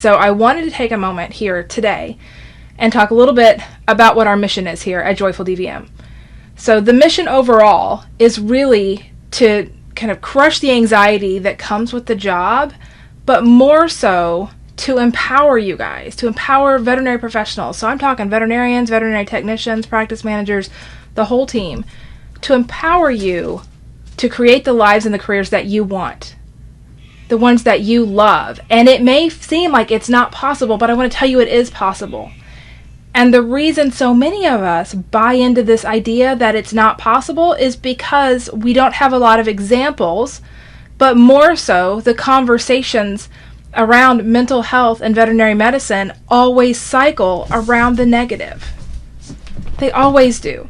So I wanted to take a moment here today and talk a little bit about what our mission is here at Joyful DVM. So the mission overall is really to kind of crush the anxiety that comes with the job, but more so to empower you guys, to empower veterinary professionals. So I'm talking veterinarians, veterinary technicians, practice managers, the whole team, to empower you to create the lives and the careers that you want, the ones that you love. And it may seem like it's not possible, but I want to tell you it is possible. And the reason so many of us buy into this idea that it's not possible is because we don't have a lot of examples, but more so the conversations around mental health and veterinary medicine always cycle around the negative. They always do.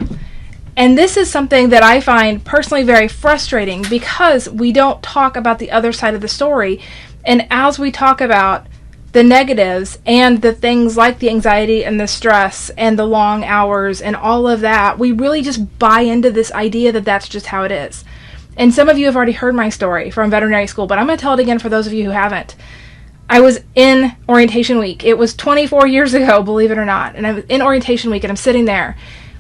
And this is something that I find personally very frustrating because we don't talk about the other side of the story. And as we talk about the negatives and the things like the anxiety and the stress and the long hours and all of that, we really just buy into this idea that that's just how it is. And some of you have already heard my story from veterinary school, but I'm going to tell it again for those of you who haven't. I was in orientation week. It was 24 years ago, believe it or not. And I was in orientation week and I'm sitting there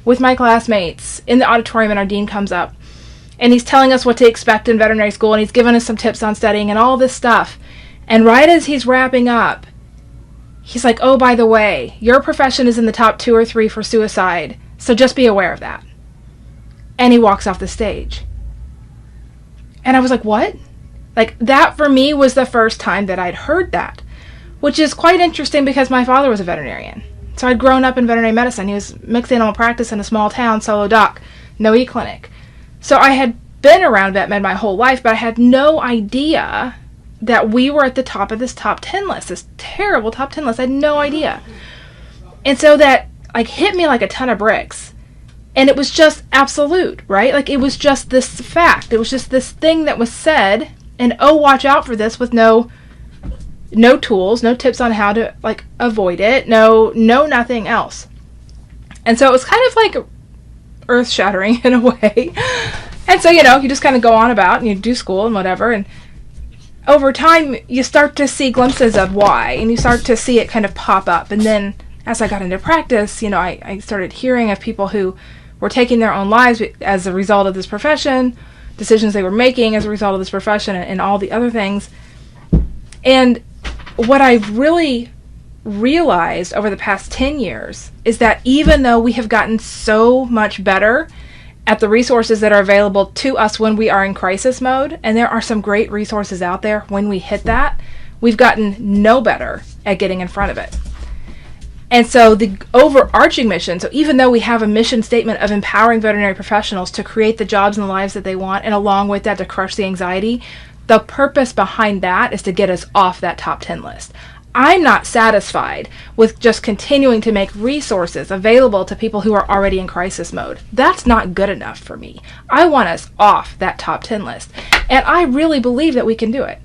with my classmates in the auditorium, and our dean comes up and he's telling us what to expect in veterinary school, and he's giving us some tips on studying and all this stuff. And right as he's wrapping up, he's like, oh, by the way, your profession is in the top 2 or 3 for suicide, so just be aware of that. And he walks off the stage. And I was like, what? Like, that for me was the first time that I'd heard that, which is quite interesting because my father was a veterinarian. So I'd grown up in veterinary medicine. He was mixed animal practice in a small town, solo doc, no e-clinic. So I had been around VetMed my whole life, but I had no idea that we were at the top of this top 10 list, this terrible top 10 list. I had no idea. And so that like hit me like a ton of bricks. And it was just absolute, right? Like it was just this fact. It was just this thing that was said, and oh, watch out for this, with no tools, no tips on how to like avoid it, no nothing else. And so it was kind of like earth-shattering in a way. And so, you just kind of go on about and you do school and whatever, and over time you start to see glimpses of why, and you start to see it kind of pop up. And then as I got into practice, I started hearing of people who were taking their own lives as a result of this profession, decisions they were making as a result of this profession, and all the other things. And what I've really realized over the past 10 years is that even though we have gotten so much better at the resources that are available to us when we are in crisis mode, and there are some great resources out there when we hit that, we've gotten no better at getting in front of it. And so the overarching mission, so even though we have a mission statement of empowering veterinary professionals to create the jobs and the lives that they want, and along with that to crush the anxiety, the purpose behind that is to get us off that top 10 list. I'm not satisfied with just continuing to make resources available to people who are already in crisis mode. That's not good enough for me. I want us off that top 10 list. And I really believe that we can do it.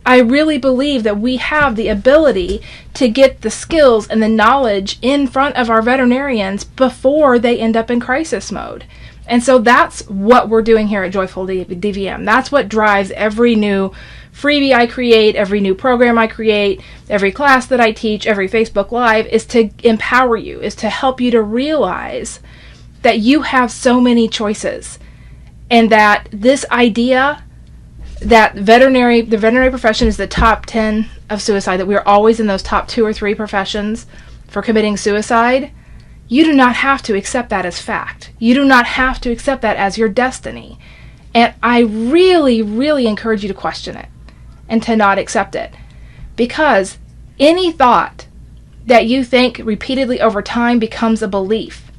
I really believe that we have the ability to get the skills and the knowledge in front of our veterinarians before they end up in crisis mode. And so that's what we're doing here at Joyful DVM. That's what drives every new freebie I create, every new program I create, every class that I teach, every Facebook Live, is to empower you, is to help you to realize that you have so many choices, and that this idea that the veterinary profession is the top 10 of suicide, that we're always in those top 2 or 3 professions for committing suicide, you do not have to accept that as fact. You do not have to accept that as your destiny. And I really, really encourage you to question it and to not accept it. Because any thought that you think repeatedly over time becomes a belief.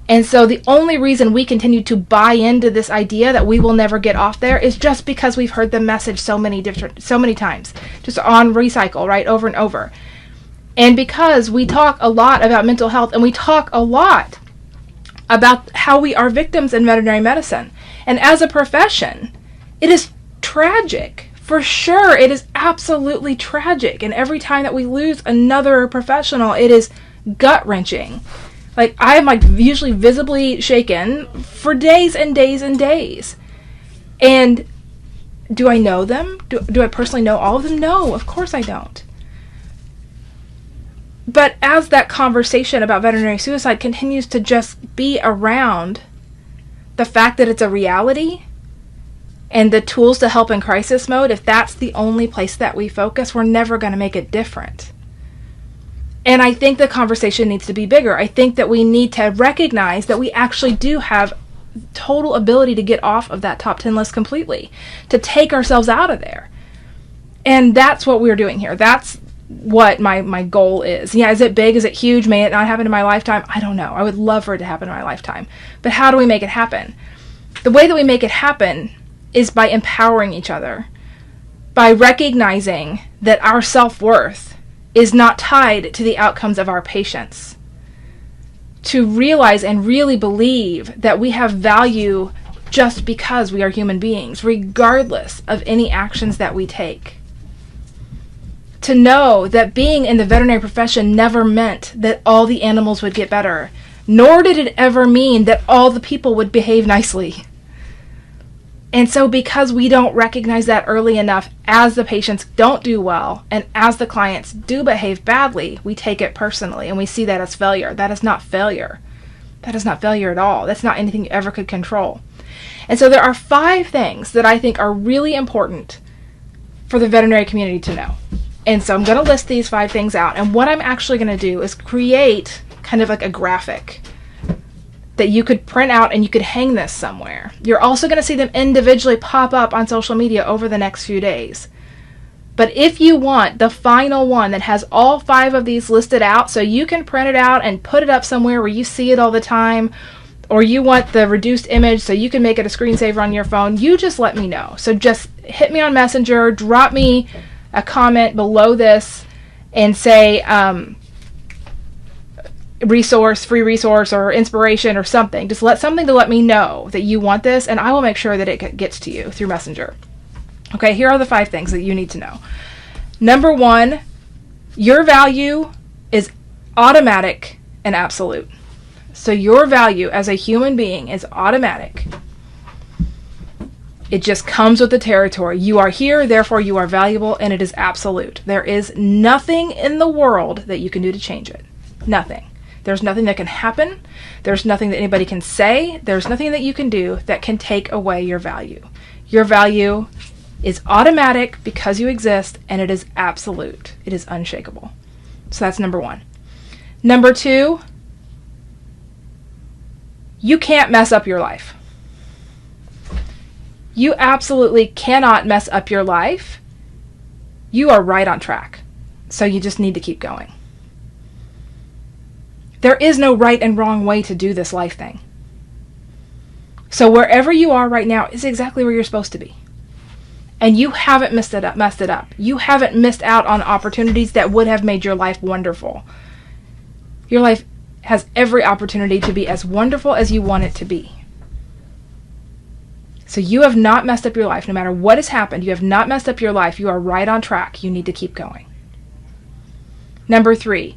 And so the only reason we continue to buy into this idea that we will never get off there is just because we've heard the message so many times, just on recycle, right, over and over. And because we talk a lot about mental health, and we talk a lot about how we are victims in veterinary medicine. And as a profession, it is tragic. For sure, it is absolutely tragic. And every time that we lose another professional, it is gut-wrenching. Like, I am usually visibly shaken for days and days and days. And do I know them? Do I personally know all of them? No, of course I don't. But as that conversation about veterinary suicide continues to just be around the fact that it's a reality and the tools to help in crisis mode, if that's the only place that we focus, we're never going to make it different. And I think the conversation needs to be bigger. I think that we need to recognize that we actually do have total ability to get off of that top 10 list completely, to take ourselves out of there. And that's what we're doing here. That's what my goal is. Yeah, is it big? Is it huge? May it not happen in my lifetime? I don't know. I would love for it to happen in my lifetime. But how do we make it happen? The way that we make it happen is by empowering each other, by recognizing that our self-worth is not tied to the outcomes of our patients. To realize and really believe that we have value just because we are human beings, regardless of any actions that we take. To know that being in the veterinary profession never meant that all the animals would get better, nor did it ever mean that all the people would behave nicely. And so because we don't recognize that early enough, as the patients don't do well, and as the clients do behave badly, we take it personally, and we see that as failure. That is not failure. That is not failure at all. That's not anything you ever could control. And so there are 5 things that I think are really important for the veterinary community to know. And so I'm going to list these 5 things out, and what I'm actually going to do is create kind of like a graphic that you could print out and you could hang this somewhere. You're also going to see them individually pop up on social media over the next few days. But if you want the final one that has all 5 of these listed out, so you can print it out and put it up somewhere where you see it all the time, or you want the reduced image so you can make it a screensaver on your phone, you just let me know. So just hit me on Messenger, drop me a comment below this and say, resource, free resource, or inspiration or something. Just something to let me know that you want this, and I will make sure that it gets to you through Messenger. Okay, here are the 5 things that you need to know. Number 1, your value is automatic and absolute. So your value as a human being is automatic. It just comes with the territory. You are here, therefore you are valuable, and it is absolute. There is nothing in the world that you can do to change it. Nothing. There's nothing that can happen. There's nothing that anybody can say. There's nothing that you can do that can take away your value. Your value is automatic because you exist, and it is absolute. It is unshakable. So that's number 1. Number 2, you can't mess up your life. You absolutely cannot mess up your life. You are right on track. So you just need to keep going. There is no right and wrong way to do this life thing. So wherever you are right now is exactly where you're supposed to be. And you haven't messed it up. You haven't missed out on opportunities that would have made your life wonderful. Your life has every opportunity to be as wonderful as you want it to be. So you have not messed up your life. No matter what has happened, you have not messed up your life. You are right on track. You need to keep going. Number 3,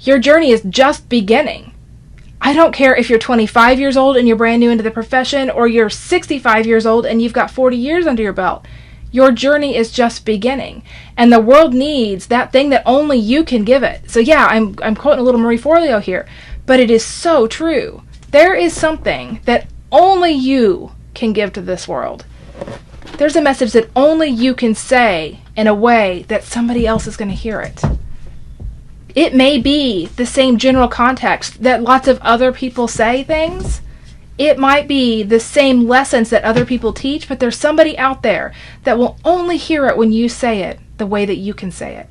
your journey is just beginning. I don't care if you're 25 years old and you're brand new into the profession, or you're 65 years old and you've got 40 years under your belt. Your journey is just beginning. And the world needs that thing that only you can give it. So yeah, I'm quoting a little Marie Forleo here, but it is so true. There is something that only you can give to this world. There's a message that only you can say in a way that somebody else is going to hear it. It may be the same general context that lots of other people say things. It might be the same lessons that other people teach, but there's somebody out there that will only hear it when you say it the way that you can say it.